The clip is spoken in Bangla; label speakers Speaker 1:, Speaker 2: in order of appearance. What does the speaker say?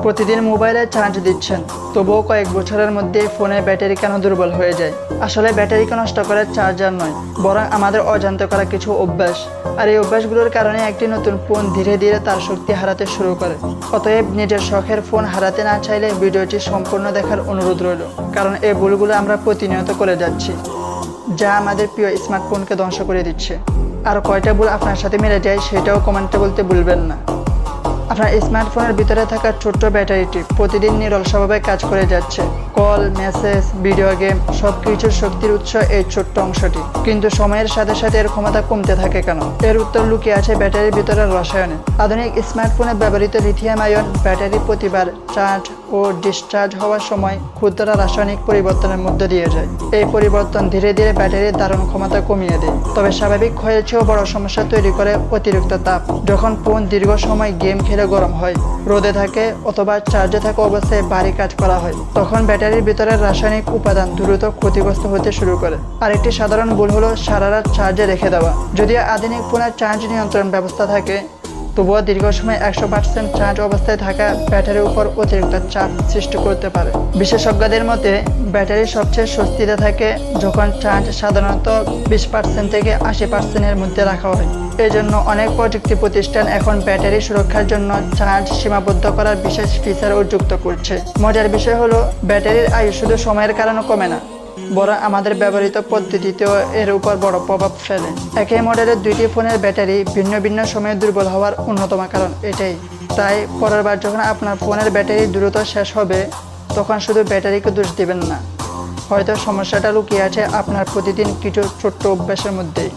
Speaker 1: প্রতিদিন মোবাইলে চার্জ দিচ্ছেন, তবুও কয়েক বছরের মধ্যে ফোনের ব্যাটারি কেন দুর্বল হয়ে যায়? আসলে ব্যাটারিকে নষ্ট করে চার্জার নয়, বরং আমাদের অজান্তে করা কিছু অভ্যাস। আর এই অভ্যাসগুলোর কারণে একটি নতুন ফোন ধীরে ধীরে তার শক্তি হারাতে শুরু করে। অতএব নিজের শখের ফোন হারাতে না চাইলে ভিডিওটি সম্পূর্ণ দেখার অনুরোধ রইল, কারণ এই ভুলগুলো আমরা প্রতিনিয়ত করে যাচ্ছি, যা আমাদের প্রিয় স্মার্টফোনকে ধ্বংস করে দিচ্ছে। আর কয়টা ভুল আপনার সাথে মিলে যায় সেটাও কমেন্টে বলতে ভুলবেন না। আপনার স্মার্টফোনের ভিতরে থাকা ছোট্ট ব্যাটারিটি প্রতিদিন নিরল স্বভাবে কাজ করে যাচ্ছে। কল, মেসেজ, ভিডিও গেম সব কিছুর শক্তির উৎস এই ছোট্ট অংশটি। কিন্তু সময়ের সাথে সাথে এর ক্ষমতা কমতে থাকে কেন? এর উত্তর লুকিয়ে আছে ব্যাটারির ভিতরে রসায়নে। আধুনিক স্মার্টফোনে ব্যবহৃত লিথিয়াম আয়ন ব্যাটারি প্রতিবার চার্জ ও ডিসচার্জ হওয়ার সময় ক্ষুদ্র রাসায়নিক পরিবর্তনের মধ্যে দিয়ে যায়। এই পরিবর্তন ধীরে ধীরে ব্যাটারির ধারণ ক্ষমতা কমিয়ে দেয়। তবে স্বাভাবিক ক্ষয়ের চেয়েও বড় সমস্যা তৈরি করে অতিরিক্ত তাপ। যখন ফোন দীর্ঘ সময় গেম খেলে গরম হয়, রোদে থাকে অথবা চার্জে থাকা অবস্থায় ভারী কাজ করা হয়, তখন ব্যাটারির ভিতরে রাসায়নিক উপাদান দ্রুত ক্ষতিগ্রস্ত হতে শুরু করে। আরেকটি সাধারণ ভুল হলো সারা রাত চার্জে রেখে দেওয়া। যদিও আধুনিক ফোনের চার্জ নিয়ন্ত্রণ ব্যবস্থা থাকে, তবুও দীর্ঘ সময় 100% চার্জ অবস্থায় থাকা ব্যাটারির উপর অতিরিক্ত চাপ সৃষ্টি করতে পারে। বিশেষজ্ঞদের মতে ব্যাটারি সবচেয়ে স্বস্তিতে থাকে যখন চার্জ সাধারণত 20% থেকে 80%-এর মধ্যে রাখা হয়। এই জন্য অনেক প্রযুক্তি প্রতিষ্ঠান এখন ব্যাটারি সুরক্ষার জন্য চার্জ সীমাবদ্ধ করার বিশেষ ফিচারও যুক্ত করছে। মজার বিষয় হলো ব্যাটারির আয়ু শুধু সময়ের কারণে কমে না, বরং আমাদের ব্যবহৃত পদ্ধতিতেও এর উপর বড় প্রভাব ফেলে। একই মডেলের দুইটি ফোনের ব্যাটারি ভিন্ন ভিন্ন সময়ে দুর্বল হওয়ার অন্যতম কারণ এটাই। তাই পরের বার যখন আপনার ফোনের ব্যাটারি দ্রুত শেষ হবে, তখন শুধু ব্যাটারিকে দোষ দিবেন না, হয়তো সমস্যাটা লুকিয়ে আছে আপনার প্রতিদিন কিছু ছোট্ট অভ্যাসের মধ্যেই।